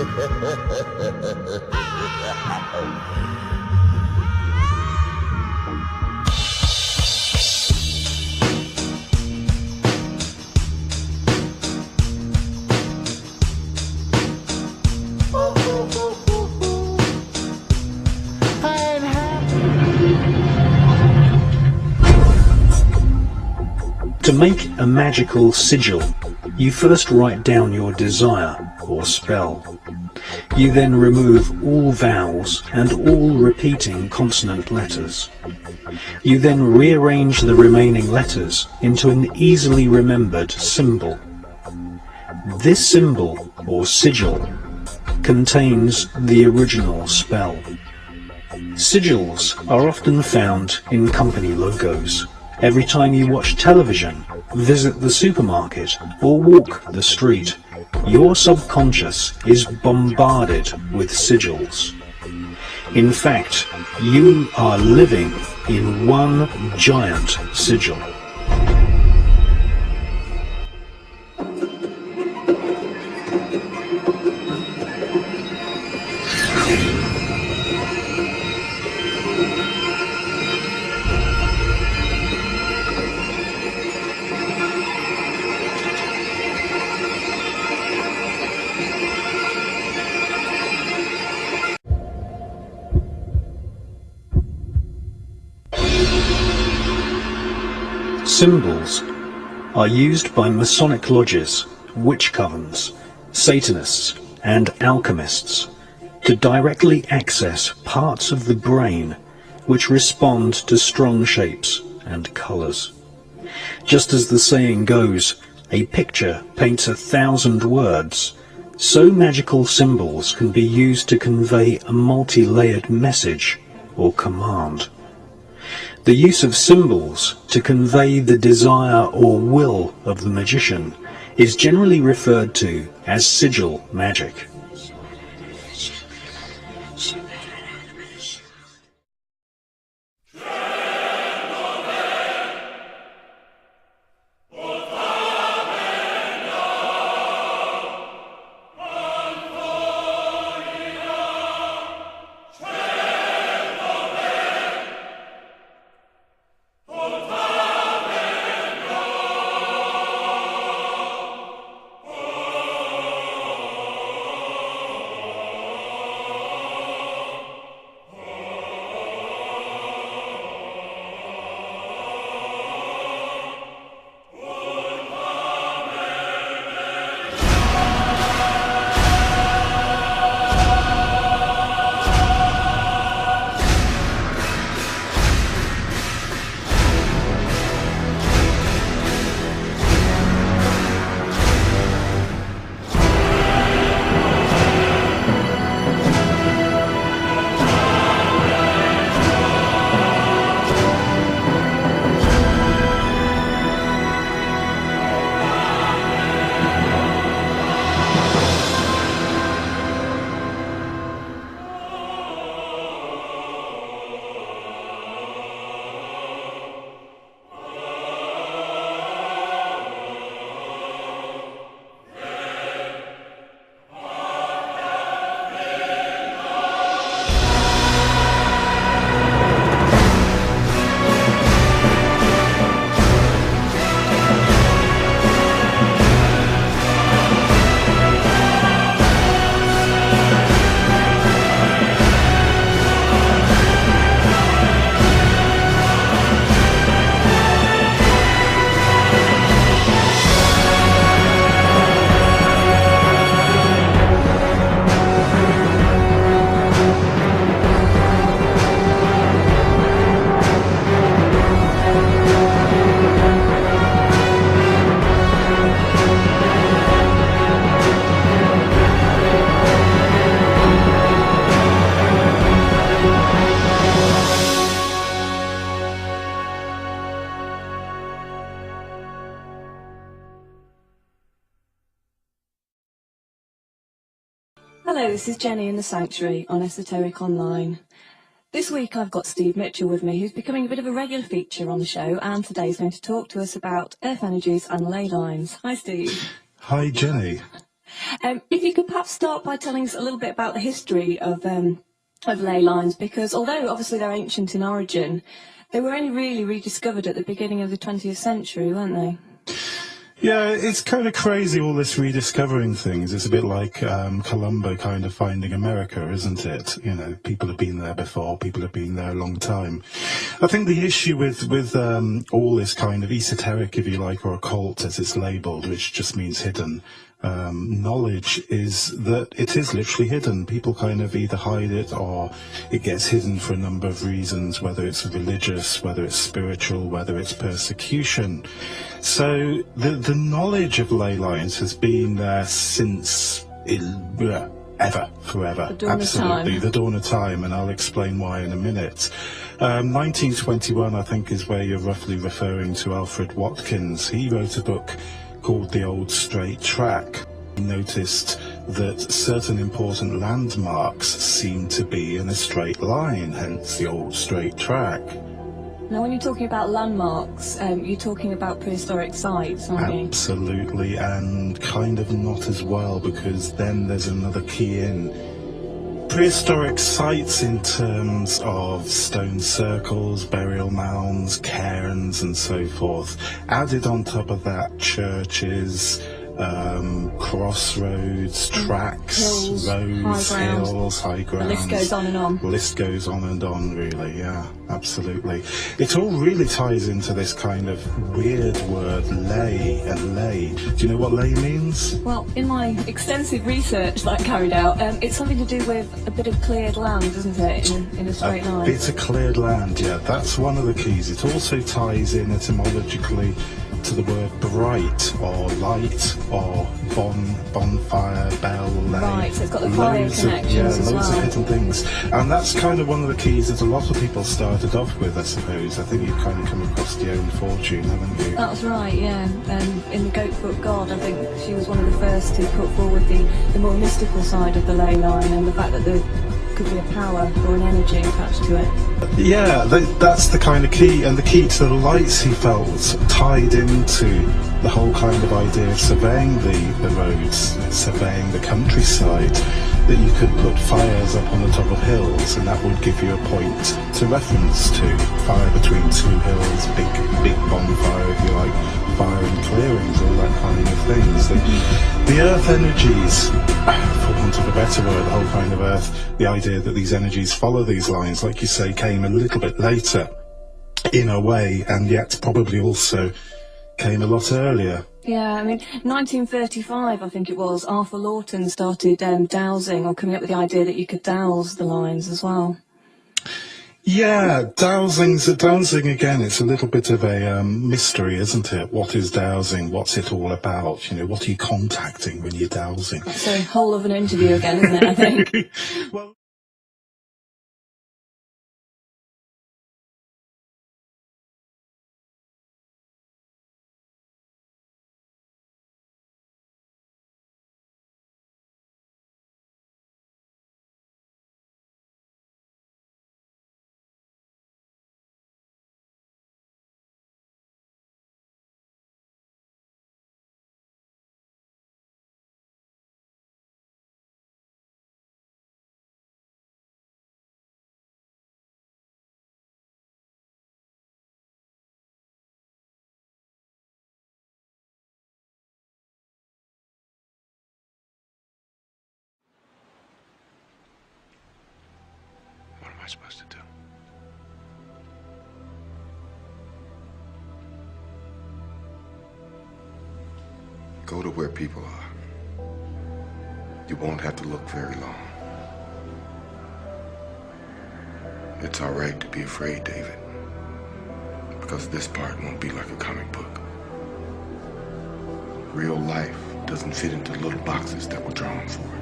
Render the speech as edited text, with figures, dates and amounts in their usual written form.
To make a magical sigil, you first write down your desire or spell. You then remove all vowels and all repeating consonant letters. You then rearrange the remaining letters into an easily remembered symbol. This symbol, or sigil, contains the original spell. Sigils are often found in company logos. Every time you watch television, visit the supermarket, or walk the street, your subconscious is bombarded with sigils. In fact, you are living in one giant sigil. Symbols are used by Masonic lodges, witch covens, Satanists and alchemists to directly access parts of the brain which respond to strong shapes and colours. Just as the saying goes, a picture paints 1,000 words, so magical symbols can be used to convey a multi-layered message or command. The use of symbols to convey the desire or will of the magician is generally referred to as sigil magic. Hello, this is Jenny in the Sanctuary on Esoteric Online. This week I've got Steve Mitchell with me, who's becoming a bit of a regular feature on the show, and today he's going to talk to us about earth energies and ley lines. Hi, Steve. Hi, Jenny. If you could perhaps start by telling us a little bit about the history of ley lines, because although obviously they're ancient in origin, they were only really rediscovered at the beginning of the 20th century, weren't they? Yeah, it's kind of crazy, all this rediscovering things. It's a bit like Columbo kind of finding America, isn't it? You know, people have been there before, people have been there a long time. I think the issue with all this kind of esoteric, if you like, or occult as it's labelled, which just means hidden, knowledge, is that it is literally hidden. People kind of either hide it or it gets hidden for a number of reasons, whether it's religious, whether it's spiritual, whether it's persecution. So the knowledge of ley lines has been there since ever, forever. Absolutely, the dawn of time, and I'll explain why in a minute. 1921, I think, is where you're roughly referring to Alfred Watkins. He wrote a book called The Old Straight Track. He noticed that certain important landmarks seemed to be in a straight line, hence the Old Straight Track. Now, when you're talking about landmarks, you're talking about prehistoric sites, aren't you? Absolutely, and kind of not as well, because then there's another key in. Prehistoric sites in terms of stone circles, burial mounds, cairns and so forth. Added on top of that, churches, crossroads, tracks, hills, roads, hills, high grounds. The list goes on and on. The list goes on and on, really, yeah, absolutely. It all really ties into this kind of weird word, ley and ley. Do you know what ley means? Well, in my extensive research that I carried out, it's something to do with a bit of cleared land, isn't it, in a straight line? A bit of cleared land, yeah, that's one of the keys. It also ties in etymologically to the word bright or light or bonfire, bell, ley. Right, so it's got the fire connections as well. Loads of hidden things. And that's kind of one of the keys that a lot of people started off with, I suppose. I think you've kind of come across the own fortune, haven't you? That's right, yeah. In the Goat Book God, I think she was one of the first to put forward the more mystical side of the ley line, and the fact that there could be a power or an energy attached to it. Yeah, that's the kind of key, and the key to the lights, he felt, tied into the whole kind of idea of surveying the roads, surveying the countryside, that you could put fires up on the top of hills, and that would give you a point to reference to. Fire between two hills, big bonfire, if you like, fire in clearings, all that kind of things. The earth energies, for want of a better word, the whole kind of earth, the idea that these energies follow these lines, like you say, came a little bit later in a way, and yet probably also came a lot earlier. Yeah, I mean, 1935, I think it was, Arthur Lawton started dowsing, or coming up with the idea that you could dowse the lines as well. Yeah, dowsing again, it's a little bit of a mystery, isn't it? What is dowsing? What's it all about? You know, what are you contacting when you're dowsing? That's a whole of an interview again, isn't it, I think? Well, what am I supposed to do? Go to where people are. You won't have to look very long. It's all right to be afraid, David, because this part won't be like a comic book. Real life doesn't fit into little boxes that were drawn for it.